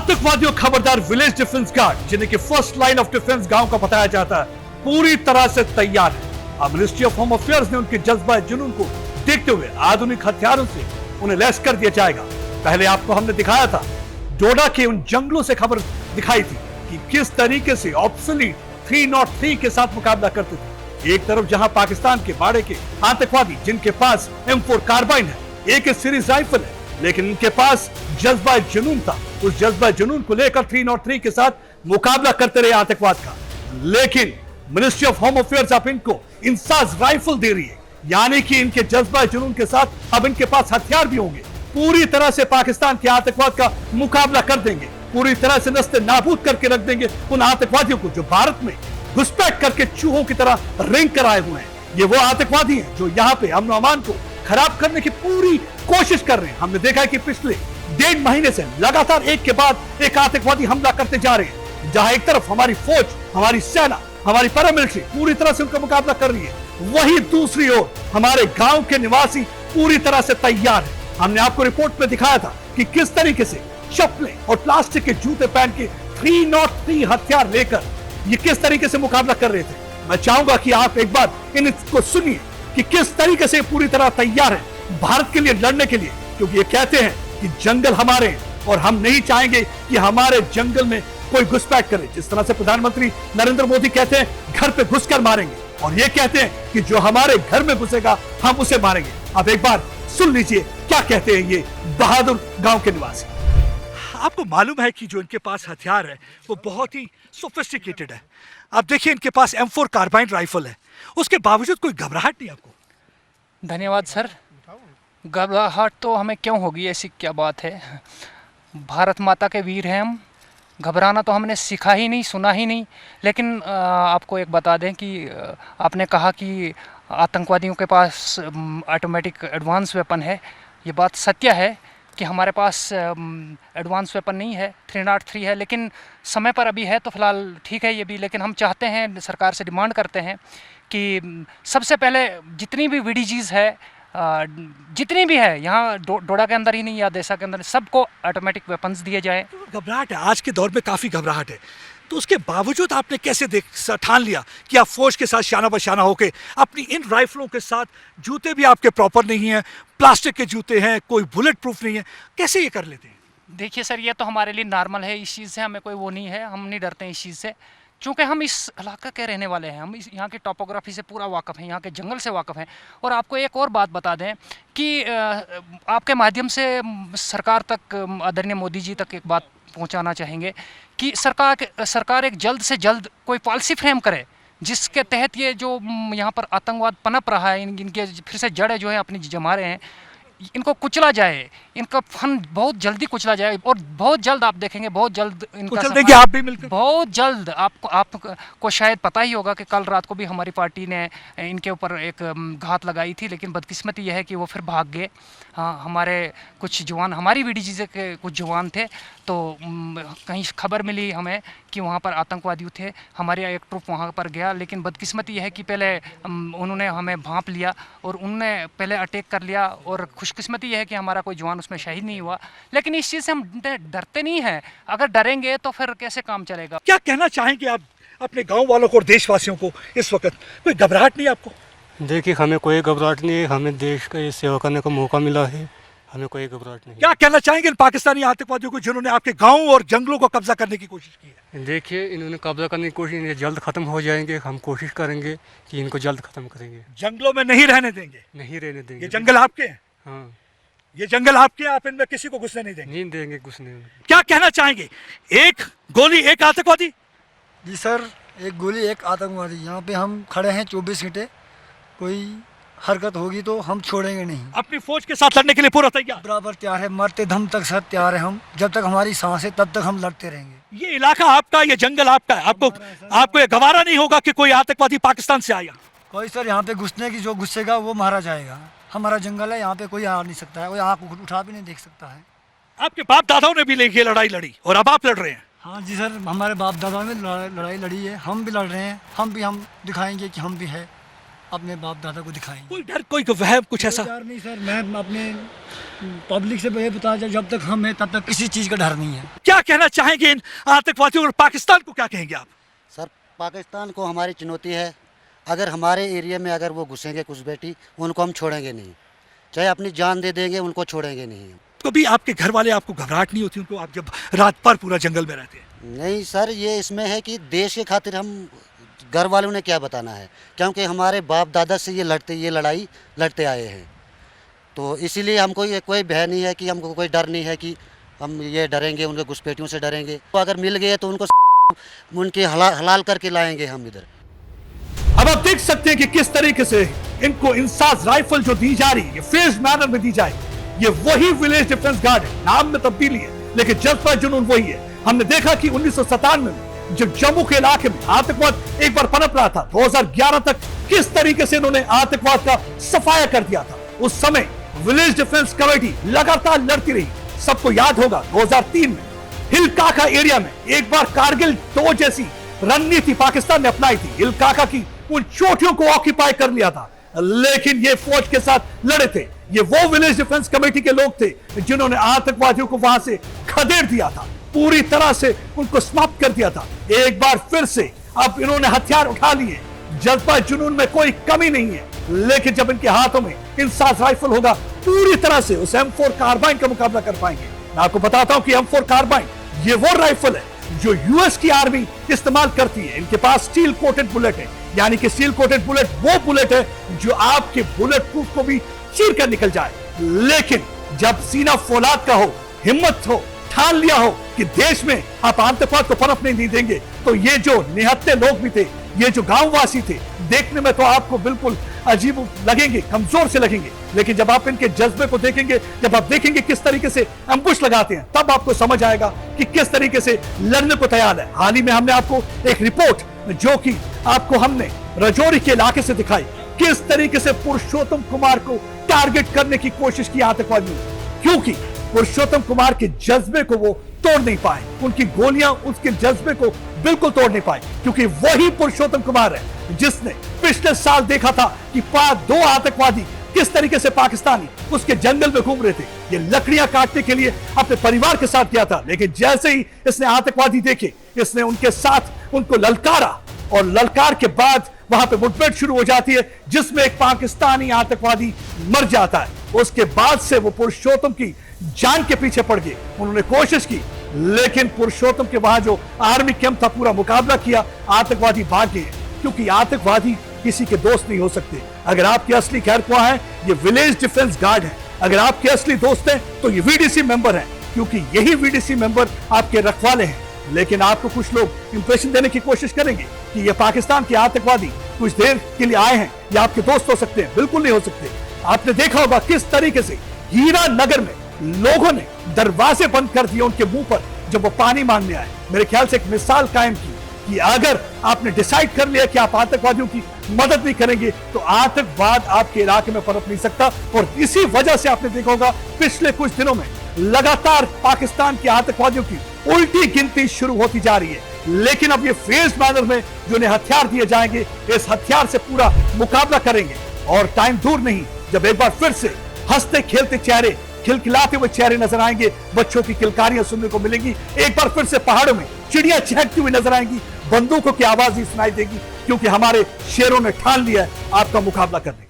आतंकवादियों खबरदार, village defence guard जिन्हें कि फर्स्ट लाइन ऑफ डिफेंस गांव का बताया जाता है, पूरी तरह से तैयार है। अब मिनिस्ट्री ऑफ होम अफेयर्स ने उनके जज्बा जुनून को देखते हुए आधुनिक हथियारों से उन्हें लैस कर दिया जाएगा। पहले आपको हमने दिखाया था डोडा के उन जंगलों से खबर दिखाई थी कि किस तरीके से ऑब्सोलीट 303 के साथ मुकाबला करते थे। एक तरफ जहां पाकिस्तान के बाड़े के आतंकवादी जिनके पास M4 कार्बाइन है, AK सीरीज राइफल है, लेकिन इनके पास जज्बा जुनून था। उस जज्बा जुनून को लेकर 303 के साथ मुकाबला करते रहे आतंकवाद का। लेकिन मिनिस्ट्री ऑफ होम अफेयर्स अब इनको इंसास राइफल दे रही है, यानी कि इनके जज्बा जुनून के साथ अब इनके पास हथियार भी होंगे। पूरी तरह से पाकिस्तान के आतंकवाद का मुकाबला कर देंगे, पूरी तरह से नस्ते नाबूद करके रख देंगे उन आतंकवादियों को जो भारत में घुसपैठ करके चूहों की तरह रिंग कराए हुए हैं। ये वो आतंकवादी हैं जो यहाँ पे अमन अमान को खराब करने की पूरी कोशिश कर रहे हैं। हमने देखा है कि पिछले 1.5 महीने से लगातार एक के बाद एक आतंकवादी हमला करते जा रहे हैं, जहां एक तरफ हमारी फौज, हमारी सेना, हमारी पैरामिलिट्री पूरी तरह से उनका मुकाबला कर रही है, वहीं दूसरी ओर हमारे गांव के निवासी पूरी तरह से तैयार है। हमने आपको रिपोर्ट में दिखाया था कि किस तरीके से चप्पलें और प्लास्टिक के जूते पहन के 303 हथियार लेकर ये किस तरीके से मुकाबला कर रहे थे। मैं चाहूंगा कि आप एक बार इनको सुनिए कि किस तरीके से पूरी तरह तैयार है भारत के लिए लड़ने के लिए, क्योंकि ये कहते हैं कि जंगल हमारे हैं और हम नहीं चाहेंगे कि हमारे जंगल में कोई घुसपैठ करे। जिस तरह से प्रधानमंत्री नरेंद्र मोदी कहते हैं घर पे घुसकर मारेंगे, और ये कहते हैं कि जो हमारे घर में घुसेगा हम उसे मारेंगे। अब एक बार सुन लीजिए क्या कहते हैं ये बहादुर गांव के निवासी। आपको मालूम है कि जो इनके पास हथियार है वो बहुत ही सोफिस्टिकेटेड है। आप देखिए इनके पास M4 कार्बाइन राइफल है, उसके बावजूद कोई घबराहट नहीं आपको? धन्यवाद सर। घबराहट तो हमें क्यों होगी, ऐसी क्या बात है। भारत माता के वीर हैं हम, घबराना तो हमने सीखा ही नहीं, सुना ही नहीं। लेकिन आपको एक बता दें कि आपने कहा कि आतंकवादियों के पास ऑटोमेटिक एडवांस वेपन है। ये बात सत्य है कि हमारे पास एडवांस वेपन नहीं है, 303 है, लेकिन समय पर अभी है तो फिलहाल ठीक है ये भी। लेकिन हम चाहते हैं, सरकार से डिमांड करते हैं कि सबसे पहले जितनी भी VDGs है, जितनी भी है यहाँ डोडा के अंदर ही नहीं या देसा के अंदर, सबको ऑटोमेटिक वेपन्स दिए जाए। घबराहट है, आज के दौर में काफ़ी घबराहट है, तो उसके बावजूद आपने कैसे ठान लिया कि आप फौज के साथ शाना बशाना होके अपनी इन राइफलों के साथ, जूते भी आपके प्रॉपर नहीं हैं, प्लास्टिक के जूते हैं, कोई बुलेट प्रूफ नहीं है, कैसे ये कर लेते हैं? देखिए सर, ये तो हमारे लिए नॉर्मल है, इस चीज़ से हमें कोई वो नहीं है, हम नहीं डरते हैं इस चीज़ से, क्योंकि हम इस इलाका के रहने वाले हैं। हम इस यहाँ की टोपोग्राफी से पूरा वाकफ़ हैं, यहाँ के जंगल से वाकफ़ हैं। और आपको एक और बात बता दें कि आपके माध्यम से सरकार तक, आदरणीय मोदी जी तक एक बात पहुँचाना चाहेंगे कि सरकार एक जल्द से जल्द कोई पॉलिसी फ्रेम करे जिसके तहत ये जो यहाँ पर आतंकवाद पनप रहा है, इनके फिर से जड़ें जो है अपनी जमा रहे हैं, इनको कुचला जाए, इनका फंड बहुत जल्दी कुचला जाए। और बहुत जल्द आप देखेंगे, बहुत जल्द इनका आप भी मिलकर, बहुत जल्द आपको शायद पता ही होगा कि कल रात को भी हमारी पार्टी ने इनके ऊपर एक घात लगाई थी, लेकिन बदकिस्मती यह है कि वो फिर भाग गए। हाँ, हमारे कुछ जवान, हमारी VDG के कुछ जवान थे, तो कहीं खबर मिली हमें कि वहाँ पर आतंकवादी थे, हमारे एक ट्रुप वहाँ पर गया, लेकिन बदकिस्मती यह है कि पहले उन्होंने हमें भांप लिया और उनने पहले अटैक कर लिया, और खुशकिस्मती यह है कि हमारा कोई जवान उसमें शहीद नहीं हुआ। लेकिन इस चीज़ से हम डरते नहीं हैं, अगर डरेंगे तो फिर कैसे काम चलेगा। क्या कहना चाहेंगे आप अपने गाँव वालों को और देशवासियों को? इस वक्त कोई घबराहट नहीं आपको? देखिए, हमें कोई घबराहट नहीं है, हमें देश का सेवा करने का मौका मिला है, हमें कोई घबराहट नहीं। क्या कहना चाहेंगे इन पाकिस्तानी आतंकवादियों को जिन्होंने आपके गांव और जंगलों को कब्जा करने की कोशिश की है? देखिए, इन्होंने कब्जा करने की कोशिश, इन्हें जल्द खत्म हो जाएंगे, हम कोशिश करेंगे कि इनको जल्द खत्म करेंगे। जंगलों में नहीं रहने देंगे? नहीं रहने देंगे। ये जंगल आपके हैं? हाँ, ये जंगल आपके हैं, आप इनमें किसी को घुसने नहीं देंगे? नहीं देंगे, घुसने। क्या कहना चाहेंगे? एक गोली एक आतंकवादी? जी सर, एक गोली एक आतंकवादी। यहाँ पे हम खड़े हैं 24 घंटे, कोई हरकत होगी तो हम छोड़ेंगे नहीं। अपनी फौज के साथ लड़ने के लिए पूरा तैयार? बराबर तैयार है, मरते दम तक सर तैयार है हम, जब तक हमारी सांस है तब तक हम लड़ते रहेंगे। ये इलाका आपका, ये जंगल आपका है, आपको ये गवारा नहीं होगा कि कोई आतंकवादी पाकिस्तान से आया? कोई सर यहाँ पे घुसने की, जो घुसेगा वो मारा जाएगा। हमारा जंगल है, यहाँ पे कोई आ नहीं सकता है, कोई आँख उठा भी नहीं देख सकता है। आपके बाप दादाओं ने भी ये लड़ाई लड़ी और अब आप लड़ रहे हैं? हाँ जी सर, हमारे बाप दादा ने लड़ाई लड़ी है, हम भी लड़ रहे हैं, हम दिखाएंगे कि हम भी है, अपने बाप दादा को दिखाएंगे। कोई डर, कोई वहम, कुछ ऐसा? डर नहीं सर, मैं अपने पब्लिक से ये बता, जब तक हम हैं तब तक किसी चीज़ का डर नहीं है। क्या कहना चाहेंगे इन आतंकवादियों और पाकिस्तान को क्या कहेंगे आप? सर, पाकिस्तान को हमारी चुनौती है, अगर हमारे एरिया में अगर वो घुसेंगे घुसपैठी, उनको हम छोड़ेंगे नहीं, चाहे अपनी जान दे देंगे, उनको छोड़ेंगे नहीं। तो भी आपके घर वाले, आपको घबराहट नहीं होती उनको, आप जब रात भर पूरा जंगल में रहते हैं? नहीं सर, ये इसमें है कि देश के खातिर हम, घर वालों ने क्या बताना है, क्योंकि हमारे बाप दादा से ये लड़ाई लड़ते आए हैं, तो इसीलिए हमको ये कोई भय नहीं है, कि हमको कोई डर नहीं है कि हम ये डरेंगे, उनके घुसपैठियों से डरेंगे। तो अगर मिल गए तो उनको उनके हलाल करके लाएंगे हम इधर। अब आप देख सकते हैं कि किस तरीके से इनको इंसास राइफल जो दी जा रही है, फेज मैनर में दी जाएगी। ये वही विलेज डिफेंस गार्ड है, नाम में तब्दीली है, लेकिन जज्बा जुनून वही है। हमने देखा कि 1997 में जब जम्मू के इलाके में आतंकवाद एक बार पनप रहा था, 2011 तक किस तरीके से इन्होंने आतंकवाद का सफाया कर दिया था। उस समय विलेज डिफेंस कमेटी लगातार लड़ती रही। सबको याद होगा 2003 में हिल काका एरिया में एक बार कारगिल 2 जैसी रणनीति पाकिस्तान ने अपनाई थी। हिल काका की उन चोटियों को ऑक्यूपाई कर लिया था, लेकिन ये फौज के साथ लड़े थे। ये वो विलेज डिफेंस कमेटी के लोग थे जिन्होंने आतंकवादियों को वहां से खदेड़ दिया था, पूरी तरह से उनको समाप्त कर दिया था। एक बार फिर से अब इन्होंने हथियार उठा लिए। जज्बा जुनून में कोई कमी नहीं है, लेकिन जब इनके हाथों में इंसास राइफल होगा, पूरी तरह से उस M4 कार्बाइन का मुकाबला कर पाएंगे। मैं आपको बताता हूं कि M4 कार्बाइन ये वो राइफल है जो यूएस की आर्मी इस्तेमाल करती है। इनके पास स्टील कोटेड बुलेट है, यानी कि स्टील कोटेड बुलेट वो बुलेट है जो आपके बुलेट प्रूफ को भी चीर कर निकल जाए। लेकिन जब सीना फौलाद का हो, हिम्मत हो, ठान लिया हो कि देश में आप आतंकवाद को पनपने नहीं देंगे, तो ये जो निहत्थे लोग भी थे, ये जो गांववासी थे, देखने में तो आपको बिल्कुल अजीब लगेंगे, कमजोर से लगेंगे, लेकिन जब आप इनके जज्बे को देखेंगे, जब आप देखेंगे किस तरीके से एम्बुश लगाते हैं, तब आपको समझ आएगा कि किस तरीके से लड़ने को तैयार है। हाल ही में हमने आपको एक रिपोर्ट जो कि आपको हमने राजौरी के इलाके से दिखाई, किस तरीके से पुरुषोत्तम कुमार को टारगेट करने की कोशिश की आतंकवादियों ने, क्योंकि पुरुषोत्तम कुमार के जज्बे को वो तोड़ नहीं पाए। उनकी गोलियां उसके जज्बे को बिल्कुल तोड़ नहीं पाए, क्योंकि वही पुरुषोत्तम कुमार है जिसने पिछले साल देखा था कि 2 आतंकवादी किस तरीके से पाकिस्तानी उसके जंगल में घूम रहे थे। ये लकड़ियां काटने के लिए अपने परिवार के साथ गया था, लेकिन जैसे ही इसने आतंकवादी देखे, इसने उनके साथ उनको ललकारा, और ललकार के बाद वहां पे मुठभेड़ शुरू हो जाती है, जिसमें एक पाकिस्तानी आतंकवादी मर जाता है। उसके बाद से वो पुरुषोत्तम की जान के पीछे पड़ गए। उन्होंने कोशिश की, लेकिन पुरुषोत्तम के वहां जो आर्मी कैंप था, पूरा मुकाबला किया, आतंकवादी भाग गए, क्योंकि आतंकवादी किसी के दोस्त नहीं हो सकते। अगर आपके असली खैर ख्वाह है, ये विलेज डिफेंस गार्ड है। अगर आपके असली दोस्त हैं तो ये VDC मेंबर हैं, क्योंकि यही VDC मेंबर आपके रखवाले हैं। लेकिन आपको कुछ लोग इंप्रेशन देने की कोशिश करेंगे कि ये पाकिस्तान के आतंकवादी कुछ देर के लिए आए हैं, या आपके दोस्त हो सकते हैं। बिल्कुल नहीं हो सकते। आपने देखा होगा किस तरीके से हीरा नगर में लोगों ने दरवाजे बंद कर दिए उनके मुंह पर जब वो पानी मांगने आए। मेरे ख्याल से एक मिसाल कायम की कि अगर आपने डिसाइड कर लिया कि आप आतंकवादियों की मदद नहीं करेंगे, तो आतंकवाद आपके इलाके में पनप नहीं सकता। और इसी वजह से आपने देखा होगा पिछले कुछ दिनों में लगातार पाकिस्तान के आतंकवादियों की उल्टी गिनती शुरू होती जा रही है। लेकिन अब ये फेज मैनर में जो उन्हें हथियार दिए जाएंगे, इस हथियार से पूरा मुकाबला करेंगे। और टाइम दूर नहीं जब एक बार फिर से हंसते खेलते चेहरे, खिलखिलाते हुए चेहरे नजर आएंगे, बच्चों की किलकारियां सुनने को मिलेंगी। एक बार फिर से पहाड़ों में चिड़िया चहकती हुई नजर आएंगी, बंदूकों की आवाज ही सुनाई देगी, क्योंकि हमारे शेरों ने ठान लिया है आपका मुकाबला करने।